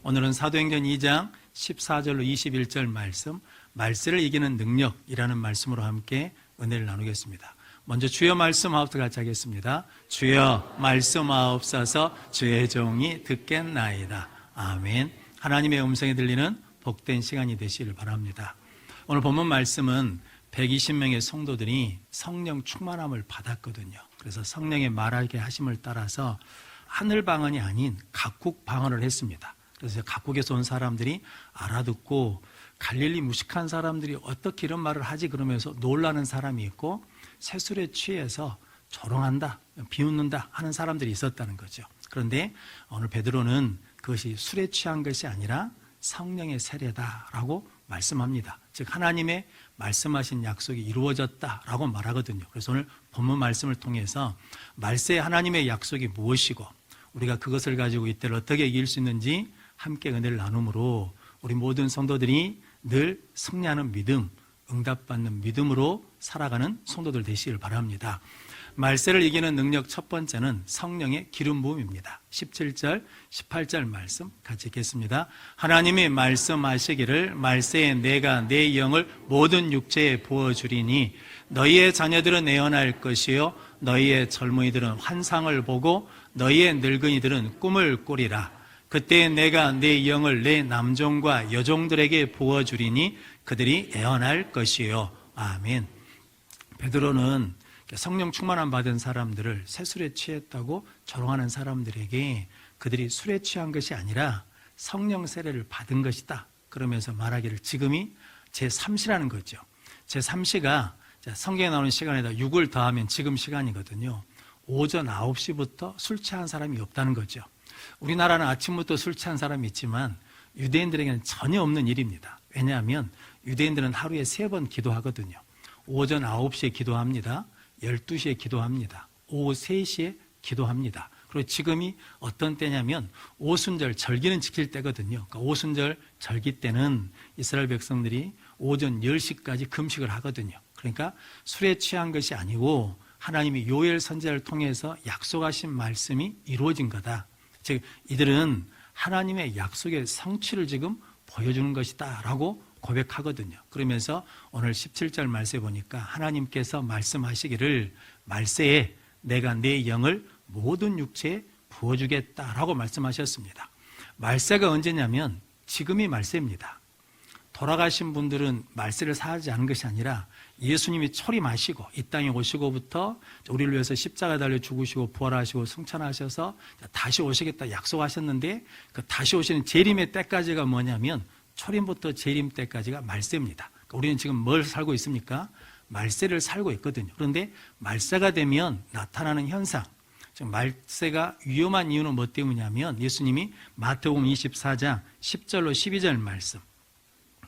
오늘은 사도행전 2장 14절로 21절 말씀, 말세를 이기는 능력이라는 말씀으로 함께 은혜를 나누겠습니다. 먼저 주여 말씀하옵소서 같이 하겠습니다. 주여 말씀하옵소서 주의 종이 듣겠나이다. 아멘. 하나님의 음성이 들리는 복된 시간이 되시길 바랍니다. 오늘 본문 말씀은 120명의 성도들이 성령 충만함을 받았거든요. 그래서 성령의 말하게 하심을 따라서 하늘 방언이 아닌 각국 방언을 했습니다. 그래서 각국에서 온 사람들이 알아듣고 갈릴리 무식한 사람들이 어떻게 이런 말을 하지 그러면서 놀라는 사람이 있고 새술에 취해서 조롱한다, 비웃는다 하는 사람들이 있었다는 거죠. 그런데 오늘 베드로는 그것이 술에 취한 것이 아니라 성령의 세례다라고 말씀합니다. 즉 하나님의 말씀하신 약속이 이루어졌다라고 말하거든요. 그래서 오늘 본문 말씀을 통해서 말세 하나님의 약속이 무엇이고 우리가 그것을 가지고 이때를 어떻게 이길 수 있는지 함께 은혜를 나눔으로 우리 모든 성도들이 늘 승리하는 믿음, 응답받는 믿음으로 살아가는 성도들 되시길 바랍니다. 말세를 이기는 능력 첫 번째는 성령의 기름 부음입니다. 17절, 18절 말씀 같이 읽겠습니다. 하나님이 말씀하시기를 말세에 내가 내 영을 모든 육체에 부어주리니 너희의 자녀들은 애언할 것이요 너희의 젊은이들은 환상을 보고 너희의 늙은이들은 꿈을 꾸리라. 그때 내가 내 영을 내 남종과 여종들에게 부어주리니 그들이 애언할 것이요. 아멘. 베드로는 성령 충만함 받은 사람들을 새술에 취했다고 조롱하는 사람들에게 그들이 술에 취한 것이 아니라 성령 세례를 받은 것이다 그러면서 말하기를 지금이 제3시라는 거죠. 제3시가 성경에 나오는 시간에다 6을 더하면 지금 시간이거든요. 오전 9시부터 술 취한 사람이 없다는 거죠. 우리나라는 아침부터 술 취한 사람이 있지만 유대인들에게는 전혀 없는 일입니다. 왜냐하면 유대인들은 하루에 3번 기도하거든요. 오전 9시에 기도합니다. 12시에 기도합니다. 오후 3시에 기도합니다. 그리고 지금이 어떤 때냐면 오순절 절기는 지킬 때거든요. 그러니까 오순절 절기 때는 이스라엘 백성들이 오전 10시까지 금식을 하거든요. 그러니까 술에 취한 것이 아니고 하나님이 요엘 선지자를 통해서 약속하신 말씀이 이루어진 거다. 즉 이들은 하나님의 약속의 성취를 지금 보여주는 것이다 라고 고백하거든요. 그러면서 오늘 17절 말씀에 보니까 하나님께서 말씀하시기를 말세에 내가 내 영을 모든 육체에 부어주겠다라고 말씀하셨습니다. 말세가 언제냐면 지금이 말세입니다. 돌아가신 분들은 말세를 사하지 않은 것이 아니라 예수님이 초림하시고 이 땅에 오시고부터 우리를 위해서 십자가 달려 죽으시고 부활하시고 승천하셔서 다시 오시겠다 약속하셨는데 그 다시 오시는 재림의 때까지가 뭐냐면 초림부터 재림 때까지가 말세입니다. 그러니까 우리는 지금 뭘 살고 있습니까? 말세를 살고 있거든요. 그런데 말세가 되면 나타나는 현상, 즉 말세가 위험한 이유는 뭐 때문이냐면 예수님이 마태복음 24장 10절로 12절 말씀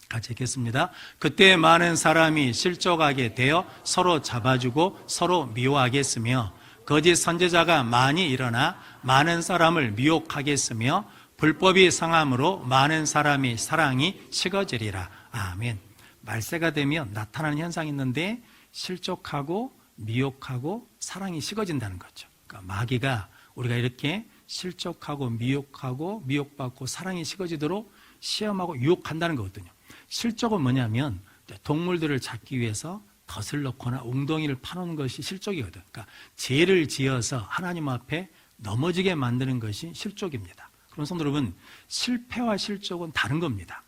같이 읽겠습니다. 그때 많은 사람이 실족하게 되어 서로 잡아주고 서로 미워하겠으며 거짓 선지자가 많이 일어나 많은 사람을 미혹하겠으며 불법이 상함으로 많은 사람이 사랑이 식어지리라. 아멘. 말세가 되면 나타나는 현상이 있는데 실족하고 미혹하고 사랑이 식어진다는 거죠. 그러니까 마귀가 우리가 이렇게 실족하고 미혹받고 사랑이 식어지도록 시험하고 유혹한다는 거거든요. 실족은 뭐냐면 동물들을 잡기 위해서 덫을 넣거나 웅덩이를 파놓는 것이 실족이거든. 그러니까 죄를 지어서 하나님 앞에 넘어지게 만드는 것이 실족입니다. 그런 성도 여러분, 실패와 실족은 다른 겁니다.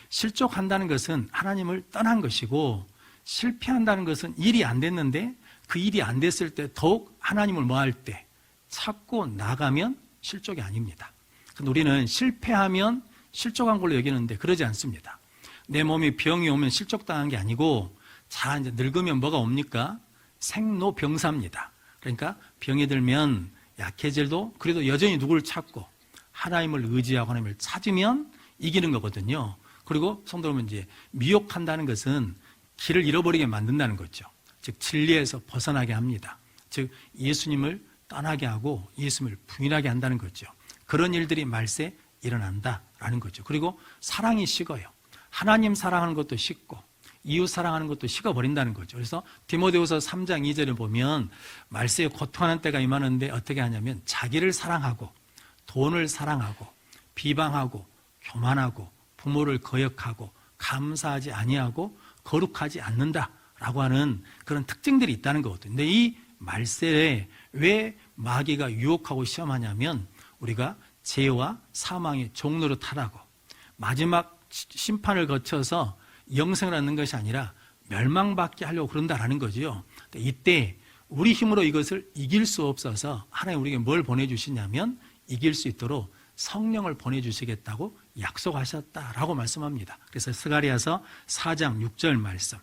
실족한다는 것은 하나님을 떠난 것이고 실패한다는 것은 일이 안 됐는데 그 일이 안 됐을 때 더욱 하나님을 뭐할 때 찾고 나가면 실족이 아닙니다. 근데 우리는 실패하면 실족한 걸로 여기는데 그러지 않습니다. 내 몸이 병이 오면 실족당한 게 아니고 자 이제 늙으면 뭐가 옵니까? 생로병사입니다. 그러니까 병이 들면 약해질도 그래도 여전히 누구를 찾고 하나님을 의지하고 하나님을 찾으면 이기는 거거든요. 그리고 성도 여러분 이제 미혹한다는 것은 길을 잃어버리게 만든다는 거죠. 즉 진리에서 벗어나게 합니다. 즉 예수님을 떠나게 하고 예수님을 부인하게 한다는 거죠. 그런 일들이 말세 일어난다라는 거죠. 그리고 사랑이 식어요. 하나님 사랑하는 것도 식고 이웃 사랑하는 것도 식어버린다는 거죠. 그래서 디모데후서 3장 2절을 보면 말세에 고통하는 때가 임하는데 어떻게 하냐면 자기를 사랑하고 돈을 사랑하고 비방하고 교만하고 부모를 거역하고 감사하지 아니하고 거룩하지 않는다라고 하는 그런 특징들이 있다는 거거든요. 근데 이 말세에 왜 마귀가 유혹하고 시험하냐면 우리가 죄와 사망의 종로로 타라고 마지막 심판을 거쳐서 영생을 얻는 것이 아니라 멸망받게 하려고 그런다라는 거죠. 이때 우리 힘으로 이것을 이길 수 없어서 하나님 우리에게 뭘 보내주시냐면 이길 수 있도록 성령을 보내주시겠다고 약속하셨다라고 말씀합니다. 그래서 스가랴서 4장 6절 말씀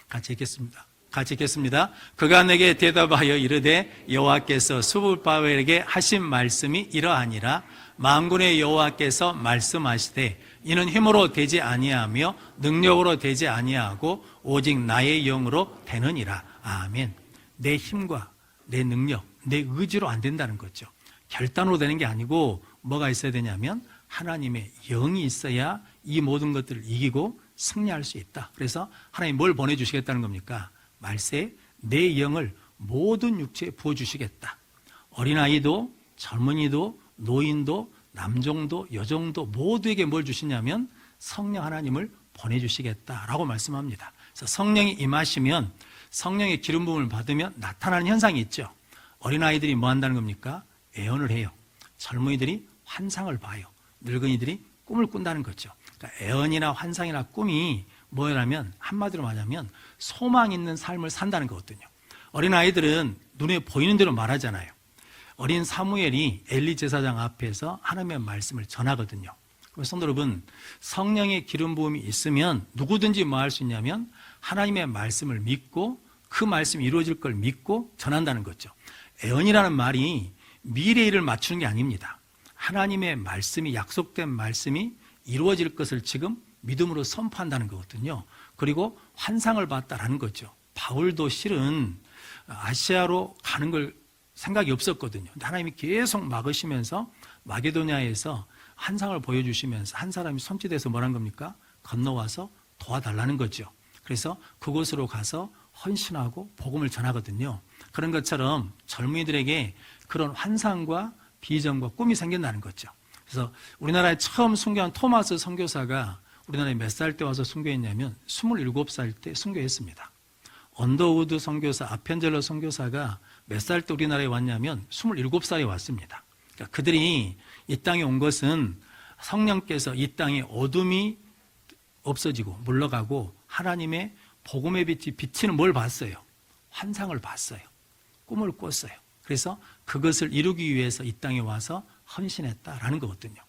같이 읽겠습니다. 그가 내게 대답하여 이르되 여호와께서 스룹바벨에게 하신 말씀이 이러하니라. 만군의 여호와께서 말씀하시되 이는 힘으로 되지 아니하며 능력으로 되지 아니하고 오직 나의 영으로 되느니라. 아멘. 내 힘과 내 능력, 내 의지로 안 된다는 거죠. 결단으로 되는 게 아니고 뭐가 있어야 되냐면 하나님의 영이 있어야 이 모든 것들을 이기고 승리할 수 있다. 그래서 하나님 뭘 보내주시겠다는 겁니까? 말세에 내 영을 모든 육체에 부어주시겠다. 어린아이도 젊은이도 노인도 남종도 여종도 모두에게 뭘 주시냐면 성령 하나님을 보내주시겠다라고 말씀합니다. 그래서 성령이 임하시면 성령의 기름 부음을 받으면 나타나는 현상이 있죠. 어린아이들이 뭐 한다는 겁니까? 애언을 해요. 젊은이들이 환상을 봐요. 늙은이들이 꿈을 꾼다는 거죠. 그러니까 애언이나 환상이나 꿈이 뭐냐면 한마디로 말하면 소망 있는 삶을 산다는 거거든요. 어린아이들은 눈에 보이는 대로 말하잖아요. 어린 사무엘이 엘리 제사장 앞에서 하나님의 말씀을 전하거든요. 그래서 성도 여러분, 성령의 기름 부음이 있으면 누구든지 뭐 할 수 있냐면 하나님의 말씀을 믿고 그 말씀이 이루어질 걸 믿고 전한다는 거죠. 애언이라는 말이 미래의 일을 맞추는 게 아닙니다. 하나님의 말씀이 약속된 말씀이 이루어질 것을 지금 믿음으로 선포한다는 거거든요. 그리고 환상을 봤다라는 거죠. 바울도 실은 아시아로 가는 걸 생각이 없었거든요. 근데 하나님이 계속 막으시면서 마게도냐에서 환상을 보여주시면서 한 사람이 손짓해서 뭐란 겁니까? 건너와서 도와달라는 거죠. 그래서 그곳으로 가서 헌신하고 복음을 전하거든요. 그런 것처럼 젊은이들에게 그런 환상과 비전과 꿈이 생긴다는 거죠. 그래서 우리나라에 처음 순교한 토마스 선교사가 우리나라에 몇 살 때 와서 순교했냐면 27살 때 순교했습니다. 언더우드 선교사, 아펜젤러 선교사가 몇 살 때 우리나라에 왔냐면 27살에 왔습니다. 그러니까 그들이 이 땅에 온 것은 성령께서 이 땅에 어둠이 없어지고 물러가고 하나님의 복음의 빛이 비치는 뭘 봤어요? 환상을 봤어요. 꿈을 꿨어요. 그래서 그것을 이루기 위해서 이 땅에 와서 헌신했다라는 거거든요.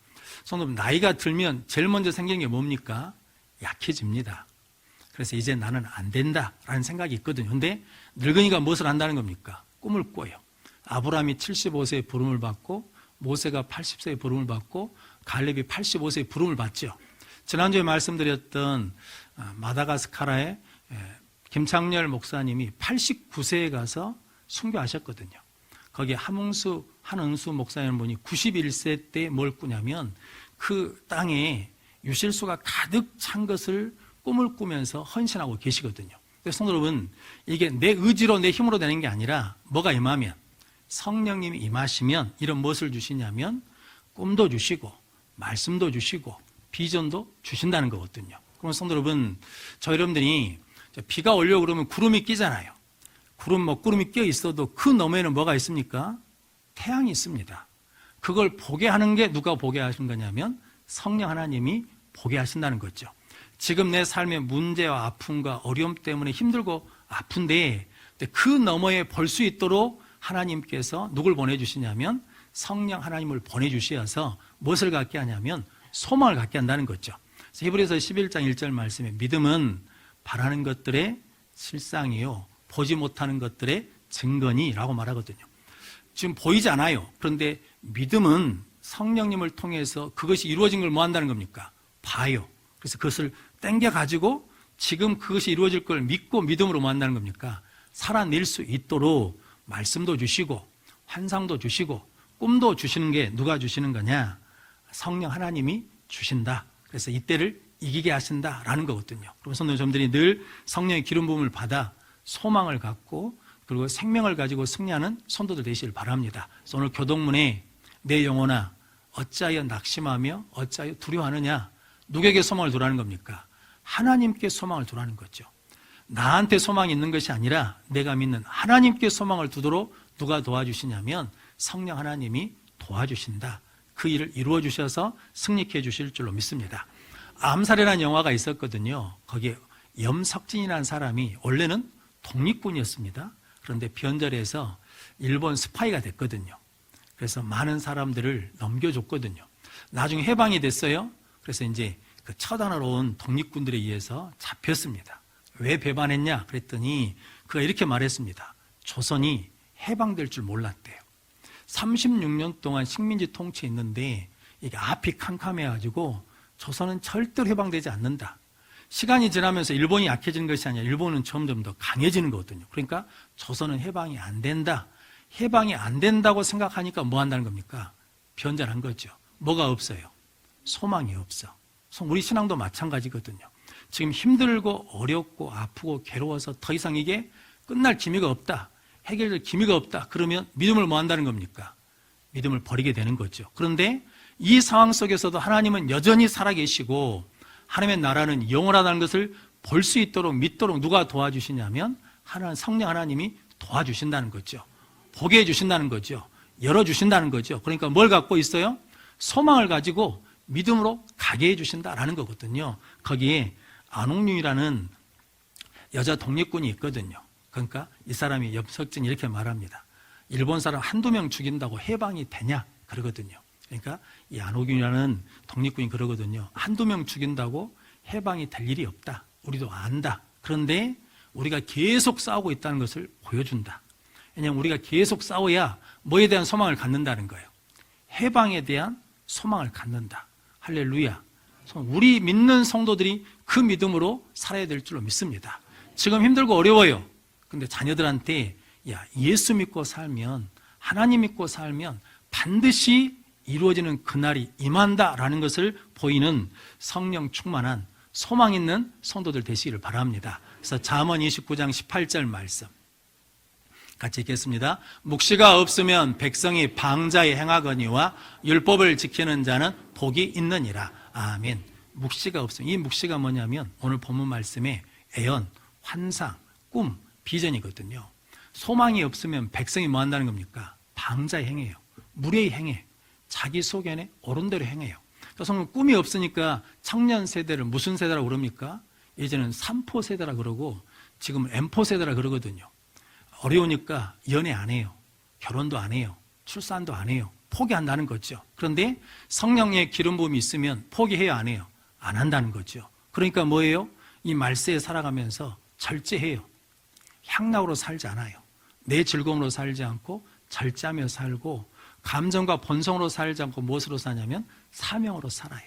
성도님, 나이가 들면 제일 먼저 생기는 게 뭡니까? 약해집니다. 그래서 이제 나는 안 된다라는 생각이 있거든요. 그런데 늙은이가 무엇을 한다는 겁니까? 꿈을 꿔요. 아브라함이 75세의 부름을 받고 모세가 80세의 부름을 받고 갈렙이 85세의 부름을 받죠. 지난주에 말씀드렸던 마다가스카라의 김창렬 목사님이 89세에 가서 순교하셨거든요. 거기에 한은수 목사님 분이 91세 때 뭘 꾸냐면 그 땅에 유실수가 가득 찬 것을 꿈을 꾸면서 헌신하고 계시거든요. 그래서 성도 여러분, 이게 내 의지로 내 힘으로 되는 게 아니라 뭐가 임하면 성령님이 임하시면 이런 무엇을 주시냐면 꿈도 주시고 말씀도 주시고 비전도 주신다는 거거든요. 그럼 성도 여러분, 저 여러분들이 비가 오려고 그러면 구름이 끼잖아요. 구름이 껴 있어도 그 너머에는 뭐가 있습니까? 태양이 있습니다. 그걸 보게 하는 게 누가 보게 하신 거냐면 성령 하나님이 보게 하신다는 거죠. 지금 내 삶의 문제와 아픔과 어려움 때문에 힘들고 아픈데 그 너머에 볼 수 있도록 하나님께서 누굴 보내주시냐면 성령 하나님을 보내주셔서 무엇을 갖게 하냐면 소망을 갖게 한다는 거죠. 히브리서 11장 1절 말씀에 믿음은 바라는 것들의 실상이요 보지 못하는 것들의 증거니라고 말하거든요. 지금 보이지 않아요. 그런데 믿음은 성령님을 통해서 그것이 이루어진 걸 뭐 한다는 겁니까? 봐요. 그래서 그것을 땡겨가지고 지금 그것이 이루어질 걸 믿고 믿음으로 뭐 한다는 겁니까? 살아낼 수 있도록 말씀도 주시고 환상도 주시고 꿈도 주시는 게 누가 주시는 거냐? 성령 하나님이 주신다. 그래서 이때를 이기게 하신다라는 거거든요. 그럼 성도님들이 늘 성령의 기름 부음을 받아 소망을 갖고 그리고 생명을 가지고 승리하는 성도들 되시길 바랍니다. 그래서 오늘 교동문에 내 영혼아 어찌하여 낙심하며 어찌하여 두려워하느냐? 누구에게 소망을 두라는 겁니까? 하나님께 소망을 두라는 거죠. 나한테 소망이 있는 것이 아니라 내가 믿는 하나님께 소망을 두도록 누가 도와주시냐면 성령 하나님이 도와주신다. 그 일을 이루어 주셔서 승리케 해 주실 줄로 믿습니다. 암살이라는 영화가 있었거든요. 거기에 염석진이라는 사람이 원래는 독립군이었습니다. 그런데 변절해서 일본 스파이가 됐거든요. 그래서 많은 사람들을 넘겨줬거든요. 나중에 해방이 됐어요. 그래서 이제 그 처단하러 온 독립군들에 의해서 잡혔습니다. 왜 배반했냐 그랬더니 그가 이렇게 말했습니다. 조선이 해방될 줄 몰랐대요. 36년 동안 식민지 통치했는데 이게 앞이 캄캄해가지고 조선은 절대로 해방되지 않는다. 시간이 지나면서 일본이 약해지는 것이 아니라 일본은 점점 더 강해지는 거거든요. 그러니까 조선은 해방이 안 된다. 해방이 안 된다고 생각하니까 뭐 한다는 겁니까? 변절한 거죠. 뭐가 없어요? 소망이 없어. 우리 신앙도 마찬가지거든요. 지금 힘들고 어렵고 아프고 괴로워서 더 이상 이게 끝날 기미가 없다. 해결될 기미가 없다. 그러면 믿음을 뭐 한다는 겁니까? 믿음을 버리게 되는 거죠. 그런데 이 상황 속에서도 하나님은 여전히 살아계시고 하나님의 나라는 영원하다는 것을 볼 수 있도록 믿도록 누가 도와주시냐면 하나님, 성령 하나님이 도와주신다는 거죠. 보게 해주신다는 거죠. 열어주신다는 거죠. 그러니까 뭘 갖고 있어요? 소망을 가지고 믿음으로 가게 해주신다라는 거거든요. 거기에 안옥륜이라는 여자 독립군이 있거든요. 그러니까 이 사람이 염석진이 이렇게 말합니다. 일본 사람 한두 명 죽인다고 해방이 되냐? 그러거든요. 그러니까 이 안옥륜이라는 독립군이 그러거든요. 한두 명 죽인다고 해방이 될 일이 없다. 우리도 안다. 그런데 우리가 계속 싸우고 있다는 것을 보여준다. 왜냐하면 우리가 계속 싸워야 뭐에 대한 소망을 갖는다는 거예요. 해방에 대한 소망을 갖는다. 할렐루야. 우리 믿는 성도들이 그 믿음으로 살아야 될 줄로 믿습니다. 지금 힘들고 어려워요. 근데 자녀들한테 예수 믿고 살면, 하나님 믿고 살면 반드시 이루어지는 그날이 임한다라는 것을 보이는 성령 충만한 소망 있는 성도들 되시기를 바랍니다. 그래서 잠언 29장 18절 말씀 같이 읽겠습니다. 묵시가 없으면 백성이 방자에 행하거니와 율법을 지키는 자는 복이 있느니라. 아멘. 묵시가 없으면, 이 묵시가 뭐냐면 오늘 본문 말씀에 애언, 환상, 꿈, 비전이거든요. 소망이 없으면 백성이 뭐 한다는 겁니까? 방자에 행해요. 무례히 행해. 자기 소견에 옳은 대로 행해요. 그래서 꿈이 없으니까 청년 세대를 무슨 세대라고 그럽니까? 예전에는 3포 세대라 그러고 지금은 M포 세대라 그러거든요. 어려우니까 연애 안 해요. 결혼도 안 해요. 출산도 안 해요. 포기한다는 거죠. 그런데 성령의 기름 부음이 있으면 포기해요, 안 해요? 안 한다는 거죠. 그러니까 뭐예요? 이 말세에 살아가면서 절제해요. 향락으로 살지 않아요. 내 즐거움으로 살지 않고 절제하며 살고 감정과 본성으로 살지 않고 무엇으로 사냐면 사명으로 살아요.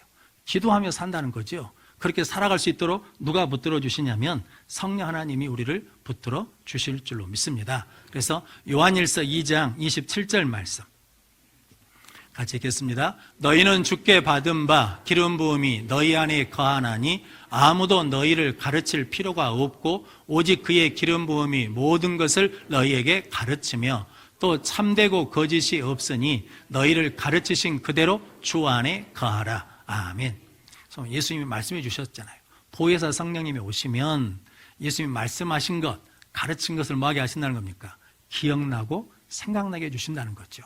기도하며 산다는 거죠. 그렇게 살아갈 수 있도록 누가 붙들어 주시냐면 성령 하나님이 우리를 붙들어 주실 줄로 믿습니다. 그래서 요한일서 2장 27절 말씀 같이 읽겠습니다. 너희는 주께 받은 바 기름 부음이 너희 안에 거하나니 아무도 너희를 가르칠 필요가 없고 오직 그의 기름 부음이 모든 것을 너희에게 가르치며 또 참되고 거짓이 없으니 너희를 가르치신 그대로 주 안에 거하라. 아멘. 예수님이 말씀해 주셨잖아요. 보혜사 성령님이 오시면 예수님이 말씀하신 것, 가르친 것을 뭐하게 하신다는 겁니까? 기억나고 생각나게 해주신다는 거죠.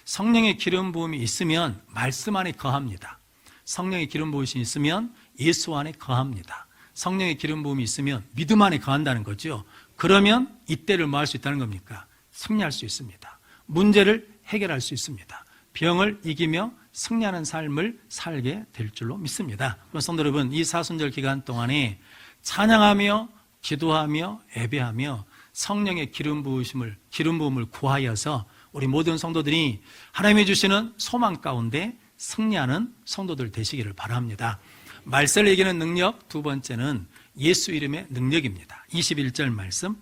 성령의 기름 부음이 있으면 말씀 안에 거합니다. 성령의 기름 부음이 있으면 예수 안에 거합니다. 성령의 기름 부음이 있으면 믿음 안에 거한다는 거죠. 그러면 이때를 뭐 할 수 있다는 겁니까? 승리할 수 있습니다. 문제를 해결할 수 있습니다. 병을 이기며 승리하는 삶을 살게 될 줄로 믿습니다. 성도 여러분, 이 사순절 기간 동안에 찬양하며 기도하며 예배하며 성령의 기름 부음을 구하여서 우리 모든 성도들이 하나님이 주시는 소망 가운데 승리하는 성도들 되시기를 바랍니다. 말세를 이기는 능력, 두 번째는 예수 이름의 능력입니다. 21절 말씀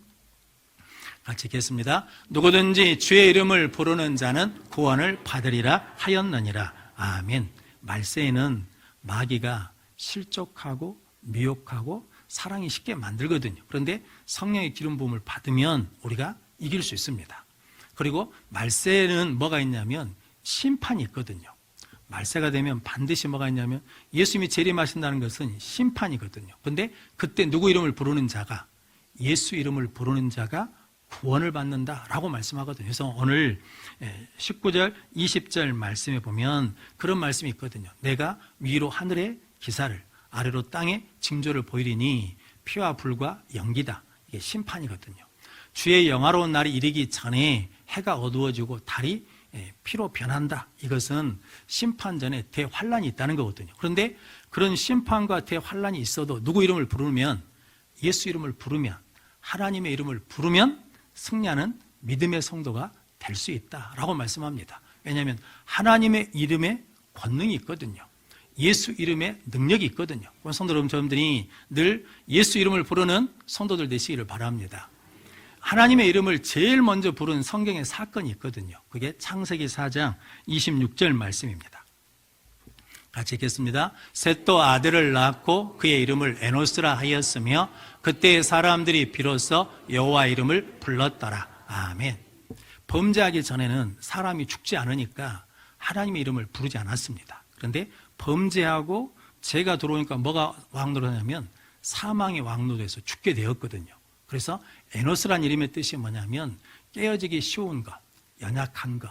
같이 읽겠습니다. 누구든지 주의 이름을 부르는 자는 구원을 받으리라 하였느니라. 아멘. 말세에는 마귀가 실족하고 미혹하고 사랑이 쉽게 만들거든요. 그런데 성령의 기름 부음을 받으면 우리가 이길 수 있습니다. 그리고 말세에는 뭐가 있냐면 심판이 있거든요. 말세가 되면 반드시 뭐가 있냐면 예수님이 재림하신다는 것은 심판이거든요. 그런데 그때 누구 이름을 부르는 자가, 예수 이름을 부르는 자가 구원을 받는다라고 말씀하거든요. 그래서 오늘 19절, 20절 말씀에 보면 그런 말씀이 있거든요. 내가 위로 하늘의 기사를 아래로 땅의 징조를 보이리니 피와 불과 연기다. 이게 심판이거든요. 주의 영화로운 날이 이르기 전에 해가 어두워지고 달이 피로 변한다. 이것은 심판 전에 대환란이 있다는 거거든요. 그런데 그런 심판과 대환란이 있어도 누구 이름을 부르면, 예수 이름을 부르면, 하나님의 이름을 부르면 승리하는 믿음의 성도가 될 수 있다라고 말씀합니다. 왜냐하면 하나님의 이름에 권능이 있거든요. 예수 이름에 능력이 있거든요. 성도 여러분들이 늘 예수 이름을 부르는 성도들 되시기를 바랍니다. 하나님의 이름을 제일 먼저 부른 성경의 사건이 있거든요. 그게 창세기 4장 26절 말씀입니다. 같이 읽겠습니다. 셋도 아들을 낳고 그의 이름을 에노스라 하였으며 그때의 사람들이 비로소 여호와 이름을 불렀더라. 아멘. 범죄하기 전에는 사람이 죽지 않으니까 하나님의 이름을 부르지 않았습니다. 그런데 범죄하고 죄가 들어오니까 뭐가 왕노릇하냐면 사망이 왕노돼서 죽게 되었거든요. 그래서 에노스란 이름의 뜻이 뭐냐면 깨어지기 쉬운 것, 연약한 것,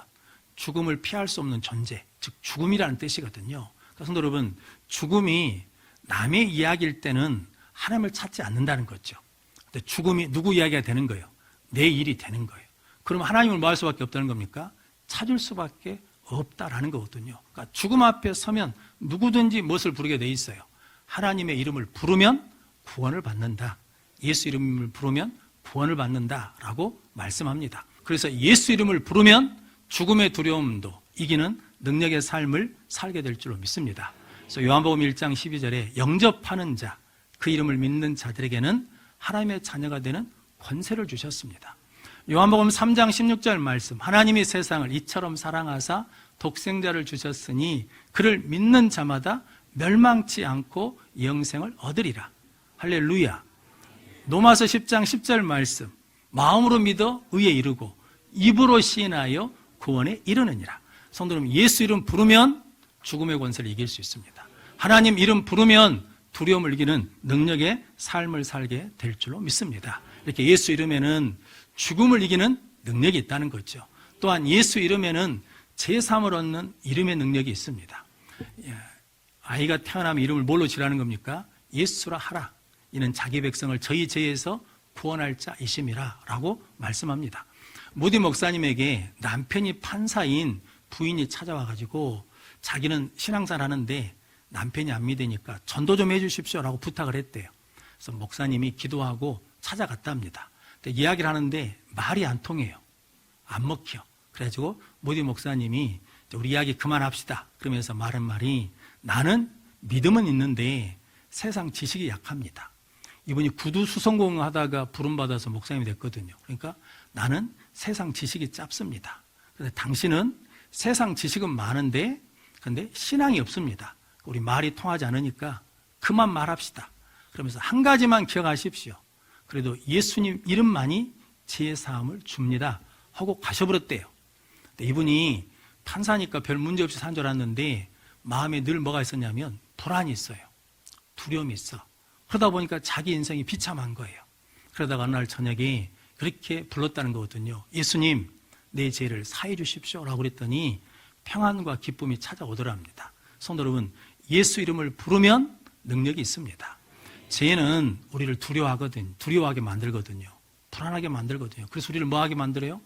죽음을 피할 수 없는 존재, 즉 죽음이라는 뜻이거든요. 성도 여러분, 죽음이 남의 이야기일 때는 하나님을 찾지 않는다는 거죠. 근데 죽음이 누구 이야기가 되는 거예요? 내 일이 되는 거예요. 그럼 하나님을 뭐 할 수밖에 없다는 겁니까? 찾을 수밖에 없다라는 거거든요. 그러니까 죽음 앞에 서면 누구든지 무엇을 부르게 돼 있어요? 하나님의 이름을 부르면 구원을 받는다. 예수 이름을 부르면 구원을 받는다라고 말씀합니다. 그래서 예수 이름을 부르면 죽음의 두려움도 이기는 능력의 삶을 살게 될 줄로 믿습니다. 그래서 요한복음 1장 12절에 영접하는 자, 그 이름을 믿는 자들에게는 하나님의 자녀가 되는 권세를 주셨습니다. 요한복음 3장 16절 말씀, 하나님이 세상을 이처럼 사랑하사 독생자를 주셨으니 그를 믿는 자마다 멸망치 않고 영생을 얻으리라. 할렐루야. 로마서 10장 10절 말씀, 마음으로 믿어 의에 이르고 입으로 시인하여 구원에 이르느니라. 성도 여러분, 예수 이름 부르면 죽음의 권세를 이길 수 있습니다. 하나님 이름 부르면 두려움을 이기는 능력의 삶을 살게 될 줄로 믿습니다. 이렇게 예수 이름에는 죽음을 이기는 능력이 있다는 거죠. 또한 예수 이름에는 제3을 얻는 이름의 능력이 있습니다. 아이가 태어나면 이름을 뭘로 지라는 겁니까? 예수라 하라. 이는 자기 백성을 저희 죄에서 구원할 자이심이라 라고 말씀합니다. 모디 목사님에게 남편이 판사인 부인이 찾아와가지고 자기는 신앙생활 하는데 남편이 안 믿으니까 전도 좀 해주십시오 라고 부탁을 했대요. 그래서 목사님이 기도하고 찾아갔답니다. 근데 이야기를 하는데 말이 안 통해요. 안 먹혀. 그래가지고 모디 목사님이 우리 이야기 그만합시다 그러면서 말한 말이, 나는 믿음은 있는데 세상 지식이 약합니다. 이분이 구두 수성공 하다가 부름받아서 목사님이 됐거든요. 그러니까 나는 세상 지식이 짧습니다. 그런데 당신은 세상 지식은 많은데 근데 신앙이 없습니다. 우리 말이 통하지 않으니까 그만 말합시다. 그러면서 한 가지만 기억하십시오. 그래도 예수님 이름만이 지혜 사함을 줍니다 하고 가셔버렸대요. 근데 이분이 판사니까 별 문제 없이 산 줄 알았는데 마음에 늘 뭐가 있었냐면 불안이 있어요. 두려움이 있어. 그러다 보니까 자기 인생이 비참한 거예요. 그러다가 어느 날 저녁에 그렇게 불렀다는 거거든요. 예수님, 내 죄를 사해 주십시오 라고 그랬더니 평안과 기쁨이 찾아오더랍니다. 성도 여러분, 예수 이름을 부르면 능력이 있습니다. 죄는 우리를 두려워하게 만들거든요. 불안하게 만들거든요. 그래서 우리를 뭐하게 만들어요?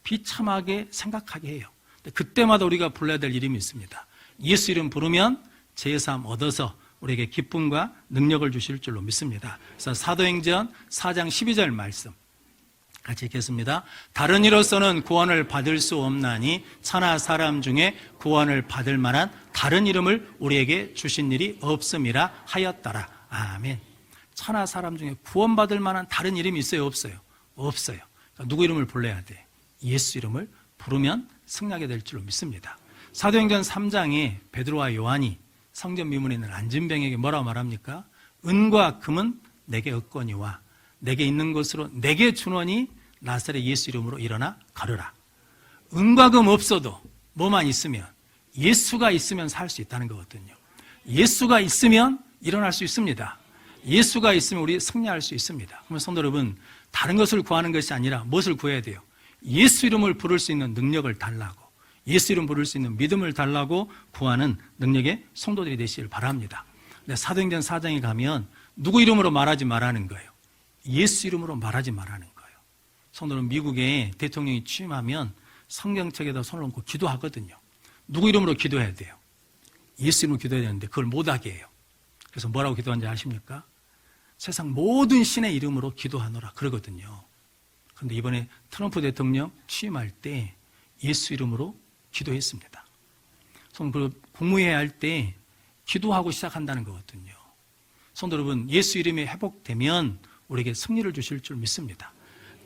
비참하게 생각하게 해요. 그때마다 우리가 불러야 될 이름이 있습니다. 예수 이름 부르면 죄사함 얻어서 우리에게 기쁨과 능력을 주실 줄로 믿습니다. 그래서 사도행전 4장 12절 말씀 같이 읽겠습니다. 다른 이로서는 구원을 받을 수 없나니 천하 사람 중에 구원을 받을 만한 다른 이름을 우리에게 주신 일이 없음이라 하였더라. 아멘. 천하 사람 중에 구원받을 만한 다른 이름이 있어요? 없어요? 없어요. 그러니까 누구 이름을 불러야 돼? 예수 이름을 부르면 승리하게 될 줄로 믿습니다. 사도행전 3장에 베드로와 요한이 성전 미문에 있는 안진병에게 뭐라고 말합니까? 은과 금은 내게 없거니와 내게 있는 것으로 내게 주노니 나사렛 예수 이름으로 일어나 걸으라. 은과 금 없어도 뭐만 있으면 예수가 있으면 살 수 있다는 거거든요. 예수가 있으면 일어날 수 있습니다. 예수가 있으면 우리 승리할 수 있습니다. 그러면 성도 여러분, 다른 것을 구하는 것이 아니라 무엇을 구해야 돼요? 예수 이름을 부를 수 있는 능력을 달라고, 예수 이름 부를 수 있는 믿음을 달라고 구하는 능력의 성도들이 되시길 바랍니다. 근데 사도행전 4장에 가면 누구 이름으로 말하지 말라는 거예요. 예수 이름으로 말하지 말라는 거예요. 성도는 미국에 대통령이 취임하면 성경책에다 손을 얹고 기도하거든요. 누구 이름으로 기도해야 돼요? 예수 이름으로 기도해야 되는데 그걸 못하게 해요. 그래서 뭐라고 기도하는지 아십니까? 세상 모든 신의 이름으로 기도하노라 그러거든요. 그런데 이번에 트럼프 대통령 취임할 때 예수 이름으로 기도했습니다. 성도 국무회의 할 때 기도하고 시작한다는 거거든요. 성도 여러분, 예수 이름이 회복되면 우리에게 승리를 주실 줄 믿습니다.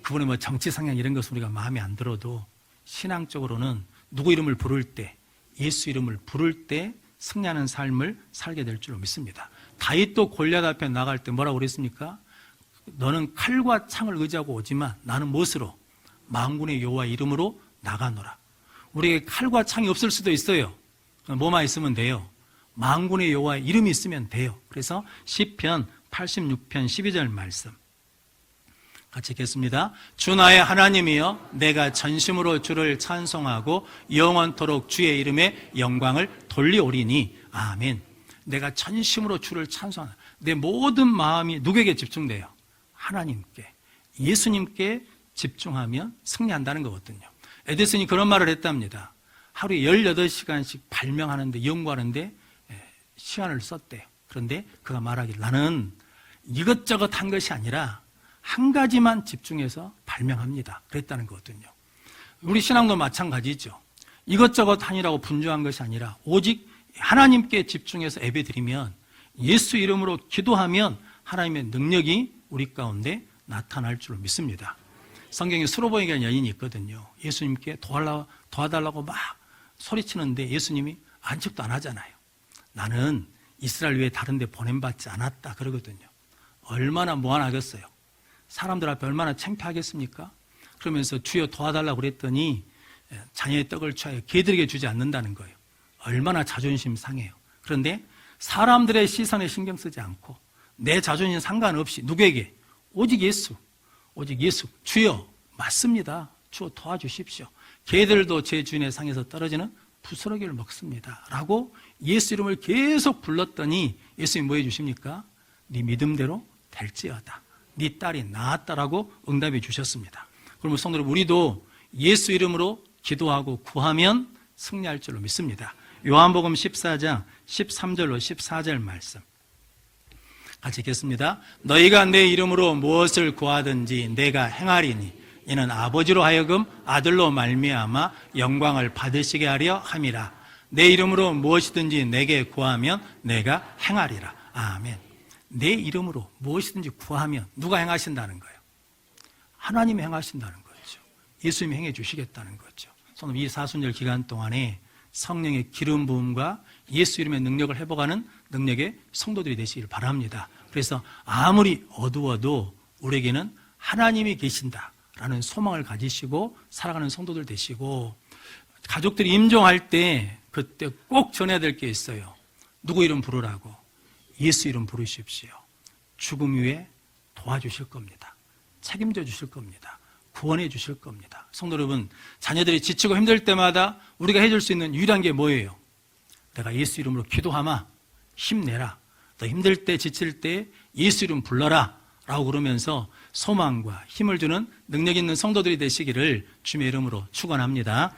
그분의 뭐 정치 상향 이런 것은 우리가 마음에 안 들어도 신앙적으로는 누구 이름을 부를 때, 예수 이름을 부를 때 승리하는 삶을 살게 될 줄 믿습니다. 다윗도 골리앗 앞에 나갈 때 뭐라고 그랬습니까? 너는 칼과 창을 의지하고 오지만 나는 무엇으로? 만군의 여호와 이름으로 나가노라. 우리에게 칼과 창이 없을 수도 있어요. 뭐만 있으면 돼요? 만군의 여호와 이름이 있으면 돼요. 그래서 시편 86편 12절 말씀 같이 읽겠습니다. 주 나의 하나님이여, 내가 전심으로 주를 찬송하고 영원토록 주의 이름에 영광을 돌리오리니. 아멘. 내가 전심으로 주를 찬송하는, 내 모든 마음이 누구에게 집중돼요? 하나님께, 예수님께 집중하면 승리한다는 거거든요. 에디슨이 그런 말을 했답니다. 하루에 18시간씩 발명하는데, 연구하는데 시간을 썼대요. 그런데 그가 말하길, 나는 이것저것 한 것이 아니라 한 가지만 집중해서 발명합니다. 그랬다는 거거든요. 우리 신앙도 마찬가지죠. 이것저것 하느라고 분주한 것이 아니라 오직 하나님께 집중해서 예배드리면, 예수 이름으로 기도하면 하나님의 능력이 우리 가운데 나타날 줄 믿습니다. 성경에 수로보니라는 여인이 있거든요. 예수님께 도와달라고 막 소리치는데 예수님이 안측도 안 하잖아요. 나는 이스라엘 외에 다른 데 보냄받지 않았다 그러거든요. 얼마나 무안하겠어요. 사람들 앞에 얼마나 창피하겠습니까? 그러면서 주여 도와달라고 그랬더니 자녀의 떡을 취하여 개들에게 주지 않는다는 거예요. 얼마나 자존심 상해요. 그런데 사람들의 시선에 신경 쓰지 않고 내 자존심 상관없이 누구에게? 오직 예수, 오직 예수. 주여, 맞습니다. 주여 도와주십시오. 개들도 제 주인의 상에서 떨어지는 부스러기를 먹습니다 라고 예수 이름을 계속 불렀더니 예수님이 뭐 해주십니까? 네 믿음대로 될지어다, 네 딸이 나았다라고 응답해 주셨습니다. 그러면 성도 여러분, 우리도 예수 이름으로 기도하고 구하면 승리할 줄로 믿습니다. 요한복음 14장 13절로 14절 말씀 같이 읽겠습니다. 너희가 내 이름으로 무엇을 구하든지 내가 행하리니 이는 아버지로 하여금 아들로 말미암아 영광을 받으시게 하려 함이라. 내 이름으로 무엇이든지 내게 구하면 내가 행하리라. 아멘. 내 이름으로 무엇이든지 구하면 누가 행하신다는 거예요? 하나님이 행하신다는 거죠. 예수님이 행해 주시겠다는 거죠. 저는 이 사순절 기간 동안에 성령의 기름 부음과 예수 이름의 능력을 회복하는 능력의 성도들이 되시길 바랍니다. 그래서 아무리 어두워도 우리에게는 하나님이 계신다라는 소망을 가지시고 살아가는 성도들 되시고, 가족들이 임종할 때 그때 꼭 전해야 될 게 있어요. 누구 이름 부르라고? 예수 이름 부르십시오. 죽음 위에 도와주실 겁니다. 책임져 주실 겁니다. 구원해 주실 겁니다. 성도 여러분, 자녀들이 지치고 힘들 때마다 우리가 해줄 수 있는 유일한 게 뭐예요? 내가 예수 이름으로 기도하마, 힘내라. 너 힘들 때, 지칠 때 예수 이름 불러라 라고 그러면서 소망과 힘을 주는 능력 있는 성도들이 되시기를 주님의 이름으로 축원합니다.